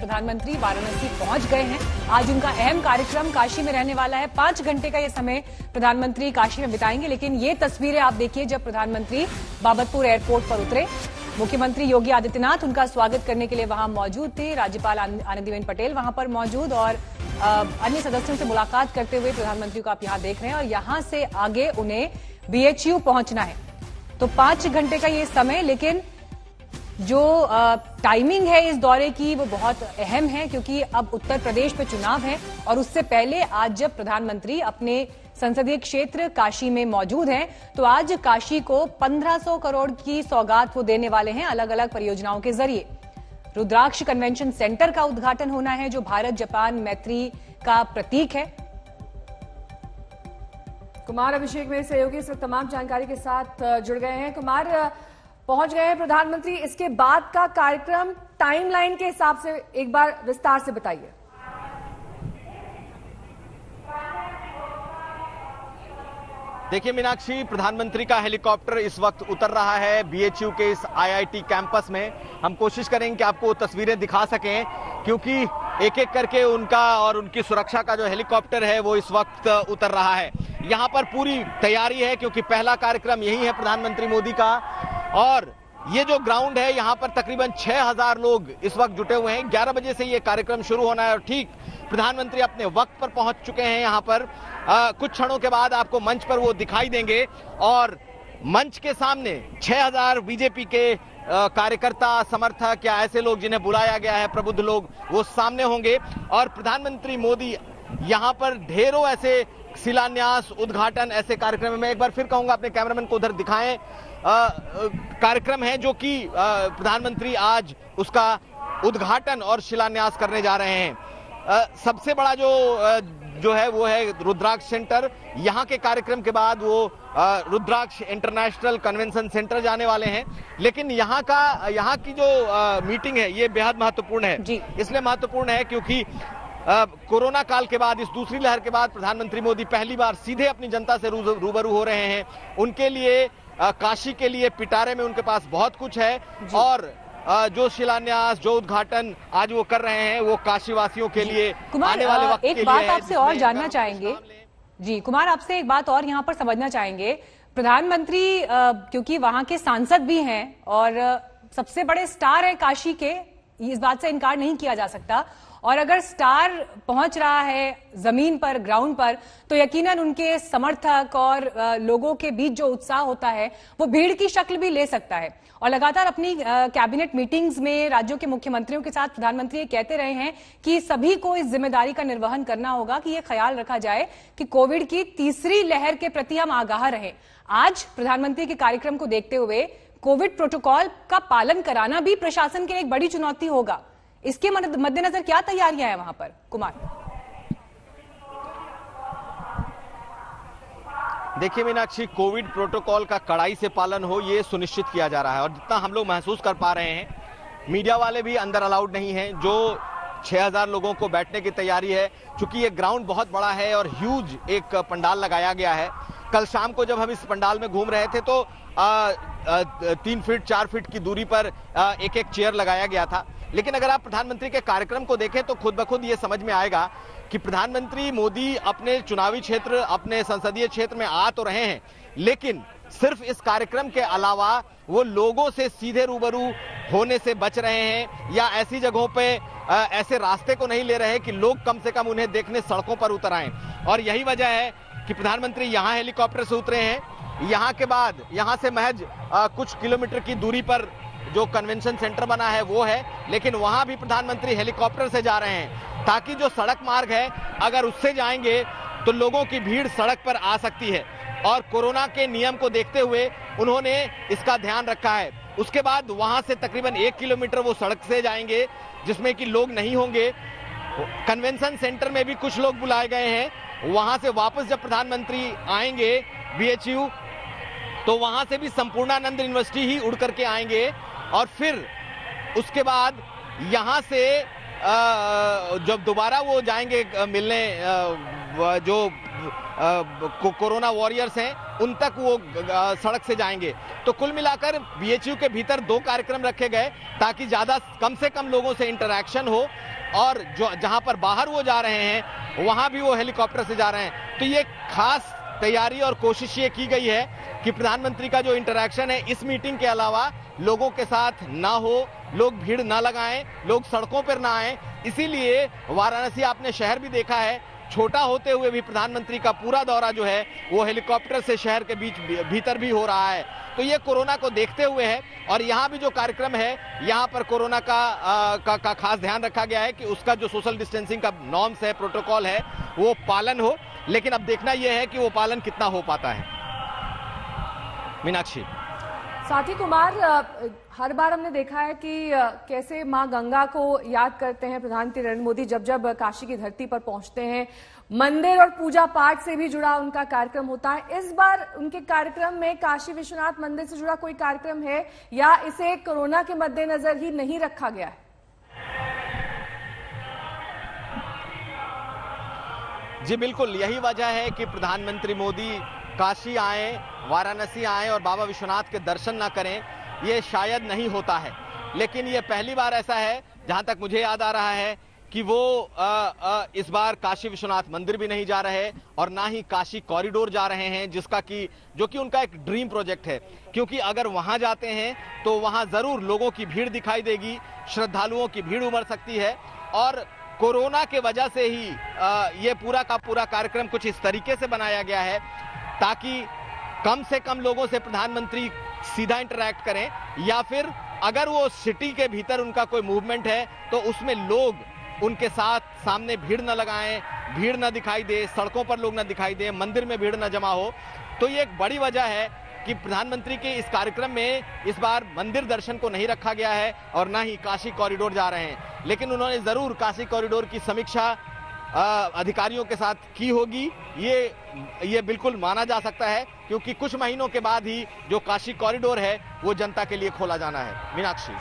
प्रधानमंत्री वाराणसी पहुंच गए हैं। आज उनका अहम कार्यक्रम काशी में रहने वाला है। 5 घंटे का ये समय प्रधानमंत्री काशी में बिताएंगे। लेकिन ये तस्वीरें आप देखिए जब प्रधानमंत्री बाबतपुर एयरपोर्ट पर उतरे। मुख्यमंत्री योगी आदित्यनाथ उनका स्वागत करने के लिए वहां मौजूद थे। राज्यपाल आनंदीबेन पटेल वहां पर मौजूद और अन्य सदस्यों से मुलाकात करते हुए प्रधानमंत्री को आप यहां देख रहे हैं और यहां से आगे उन्हें बीएचयू पहुंचना है। तो 5 घंटे का ये समय, लेकिन जो टाइमिंग है इस दौरे की वो बहुत अहम है क्योंकि अब उत्तर प्रदेश में चुनाव है और उससे पहले आज जब प्रधानमंत्री अपने संसदीय क्षेत्र काशी में मौजूद हैं तो आज काशी को 1500 करोड़ की सौगात वो देने वाले हैं अलग अलग परियोजनाओं के जरिए। रुद्राक्ष कन्वेंशन सेंटर का उद्घाटन होना है जो भारत जापान मैत्री का प्रतीक है। कुमार अभिषेक मेरे सहयोगी इस वक्त तमाम जानकारी के साथ जुड़ गए हैं। कुमार, पहुंच गए हैं प्रधानमंत्री, इसके बाद का कार्यक्रम टाइमलाइन के हिसाब से एक बार विस्तार से बताइए। देखिए मीनाक्षी, प्रधानमंत्री का हेलीकॉप्टर इस वक्त उतर रहा है बीएचयू के इस आईआईटी कैंपस में। हम कोशिश करेंगे कि आपको तस्वीरें दिखा सकें क्योंकि एक एक करके उनका और उनकी सुरक्षा का जो हेलीकॉप्टर है वो इस वक्त उतर रहा है। यहाँ पर पूरी तैयारी है क्योंकि पहला कार्यक्रम यही है प्रधानमंत्री मोदी का। और ये जो ग्राउंड है यहाँ पर तकरीबन 6000 लोग इस वक्त जुटे हुए हैं। 11 बजे से ये कार्यक्रम शुरू होना है और ठीक प्रधानमंत्री अपने वक्त पर पहुंच चुके हैं यहाँ पर। कुछ क्षणों के बाद आपको मंच पर वो दिखाई देंगे और मंच के सामने 6000 बीजेपी के कार्यकर्ता, समर्थक या ऐसे लोग जिन्हें बुलाया गया है, प्रबुद्ध लोग, वो सामने होंगे और प्रधानमंत्री मोदी यहाँ पर ढेरों ऐसे शिलान्यास, उद्घाटन, ऐसे कार्यक्रम में, एक बार फिर कहूंगा अपने कैमरामैन को उधर दिखाएं, कार्यक्रम है जो कि प्रधानमंत्री आज उसका उद्घाटन और शिलान्यास करने जा रहे हैं। सबसे बड़ा जो है वो है रुद्राक्ष सेंटर। यहाँ के कार्यक्रम के बाद वो रुद्राक्ष इंटरनेशनल कन्वेंशन सेंटर जाने वाले हैं। लेकिन यहाँ की जो मीटिंग है ये बेहद महत्वपूर्ण है। इसलिए महत्वपूर्ण है क्योंकि कोरोना काल के बाद, इस दूसरी लहर के बाद प्रधानमंत्री मोदी पहली बार सीधे अपनी जनता से रूबरू हो रहे हैं। उनके लिए काशी के लिए पिटारे में उनके पास बहुत कुछ है और जो शिलान्यास, जो उद्घाटन आज वो कर रहे हैं वो काशी वासियों के लिए आने वाले वक्त के लिए है। एक बात आपसे और जानना चाहेंगे जी कुमार, आपसे एक बात और यहाँ पर समझना चाहेंगे। प्रधानमंत्री क्योंकि वहां के सांसद भी हैं और सबसे बड़े स्टार है काशी के, इस बात से इनकार नहीं किया जा सकता। और अगर स्टार पहुंच रहा है जमीन पर, ग्राउंड पर, तो यकीनन उनके समर्थक और लोगों के बीच जो उत्साह होता है वो भीड़ की शक्ल भी ले सकता है। और लगातार अपनी कैबिनेट मीटिंग्स में राज्यों के मुख्यमंत्रियों के साथ प्रधानमंत्री ये कहते रहे हैं कि सभी को इस जिम्मेदारी का निर्वहन करना होगा कि ये ख्याल रखा जाए कि कोविड की तीसरी लहर के प्रति हम आगाह रहें। आज प्रधानमंत्री के कार्यक्रम को देखते हुए कोविड प्रोटोकॉल का पालन कराना भी प्रशासन के लिए एक बड़ी चुनौती होगा। इसके मद्देनजर क्या तैयारियां हैं वहां पर कुमार? देखिए मीनाक्षी, कोविड प्रोटोकॉल का कड़ाई से पालन हो ये सुनिश्चित किया जा रहा है और जितना हम लोग महसूस कर पा रहे हैं, मीडिया वाले भी अंदर अलाउड नहीं है। जो 6000 लोगों को बैठने की तैयारी है, चूंकि ये ग्राउंड बहुत बड़ा है और ह्यूज एक पंडाल लगाया गया है। कल शाम को जब हम इस पंडाल में घूम रहे थे तो 3 फीट 4 फीट की दूरी पर एक एक चेयर लगाया गया था। लेकिन अगर आप प्रधानमंत्री के कार्यक्रम को देखें तो खुद ब खुद ये समझ में आएगा कि प्रधानमंत्री मोदी अपने चुनावी क्षेत्र, अपने संसदीय क्षेत्र में आ तो रहे हैं, लेकिन सिर्फ इस कार्यक्रम के अलावा वो लोगों से सीधे रूबरू होने से बच रहे हैं या ऐसी जगहों पे ऐसे रास्ते को नहीं ले रहे कि लोग कम से कम उन्हें देखने सड़कों पर उतर आए। और यही वजह है कि प्रधानमंत्री यहाँ हेलीकॉप्टर से उतरे हैं। यहाँ के बाद यहाँ से महज कुछ किलोमीटर की दूरी पर जो कन्वेंशन सेंटर बना है वो है, लेकिन वहां भी प्रधानमंत्री हेलीकॉप्टर से जा रहे हैं ताकि जो सड़क मार्ग है अगर उससे जाएंगे तो लोगों की भीड़ सड़क पर आ सकती है। और कोरोना के नियम को देखते हुए उन्होंने इसका ध्यान रखा है। उसके बाद वहां से तकरीबन 1 किलोमीटर वो सड़क से जाएंगे जिसमें कि लोग नहीं होंगे। कन्वेंशन सेंटर में भी कुछ लोग बुलाए गए हैं। वहां से वापस जब प्रधानमंत्री आएंगे बीएचयू तो वहां से भी संपूर्णानंद यूनिवर्सिटी ही उड़ करके आएंगे और फिर उसके बाद यहां से जब दोबारा वो जाएंगे मिलने जो कोरोना वॉरियर्स हैं उन तक वो सड़क से जाएंगे। तो कुल मिलाकर बीएचयू के भीतर 2 कार्यक्रम रखे गए ताकि कम से कम लोगों से इंटरेक्शन हो, और जो जहां पर बाहर वो जा रहे हैं वहां भी वो हेलीकॉप्टर से जा रहे हैं। तो ये खास तैयारी और कोशिश ये की गई है कि प्रधानमंत्री का जो इंटरेक्शन है इस मीटिंग के अलावा लोगों के साथ ना हो, लोग भीड़ ना लगाएं, लोग सड़कों पर ना आए। इसीलिए वाराणसी आपने शहर भी देखा है, छोटा होते हुए भी प्रधानमंत्री का पूरा दौरा जो है वो हेलीकॉप्टर से शहर के भीतर भी हो रहा है। तो ये कोरोना को देखते हुए है, और यहाँ भी जो कार्यक्रम है यहाँ पर कोरोना का खास ध्यान रखा गया है कि उसका जो सोशल डिस्टेंसिंग का नॉर्म्स है, प्रोटोकॉल है, वो पालन हो। लेकिन अब देखना यह है कि वो पालन कितना हो पाता है। मीनाक्षी। साथी कुमार, हर बार हमने देखा है कि कैसे मां गंगा को याद करते हैं प्रधानमंत्री नरेंद्र मोदी जब जब काशी की धरती पर पहुंचते हैं। मंदिर और पूजा पाठ से भी जुड़ा उनका कार्यक्रम होता है। इस बार उनके कार्यक्रम में काशी विश्वनाथ मंदिर से जुड़ा कोई कार्यक्रम है या इसे कोरोना के मद्देनजर ही नहीं रखा गया है? जी बिल्कुल, यही वजह है कि प्रधानमंत्री मोदी काशी आए, वाराणसी आए और बाबा विश्वनाथ के दर्शन ना करें, ये शायद नहीं होता है। लेकिन ये पहली बार ऐसा है, जहां तक मुझे याद आ रहा है, कि वो इस बार काशी विश्वनाथ मंदिर भी नहीं जा रहे और ना ही काशी कॉरिडोर जा रहे हैं, जो कि उनका एक ड्रीम प्रोजेक्ट है। क्योंकि अगर वहां जाते हैं तो वहां जरूर लोगों की भीड़ दिखाई देगी, श्रद्धालुओं की भीड़ उमड़ सकती है, और कोरोना के वजह से ही ये पूरा का पूरा कार्यक्रम कुछ इस तरीके से बनाया गया है ताकि कम से कम लोगों से प्रधानमंत्री सीधा इंटरैक्ट करें, या फिर अगर वो सिटी के भीतर उनका कोई मूवमेंट है तो उसमें लोग उनके साथ सामने भीड़ न लगाएं, भीड़ न दिखाई दे, सड़कों पर लोग न दिखाई दे, मंदिर में भीड़ न जमा हो। तो ये एक बड़ी वजह है कि प्रधानमंत्री के इस कार्यक्रम में इस बार मंदिर दर्शन को नहीं रखा गया है और ना ही काशी कॉरिडोर जा रहे हैं। लेकिन उन्होंने जरूर काशी कॉरिडोर की समीक्षा अधिकारियों के साथ की होगी, ये बिल्कुल माना जा सकता है, क्योंकि कुछ महीनों के बाद ही जो काशी कॉरिडोर है वो जनता के लिए खोला जाना है। मीनाक्षी।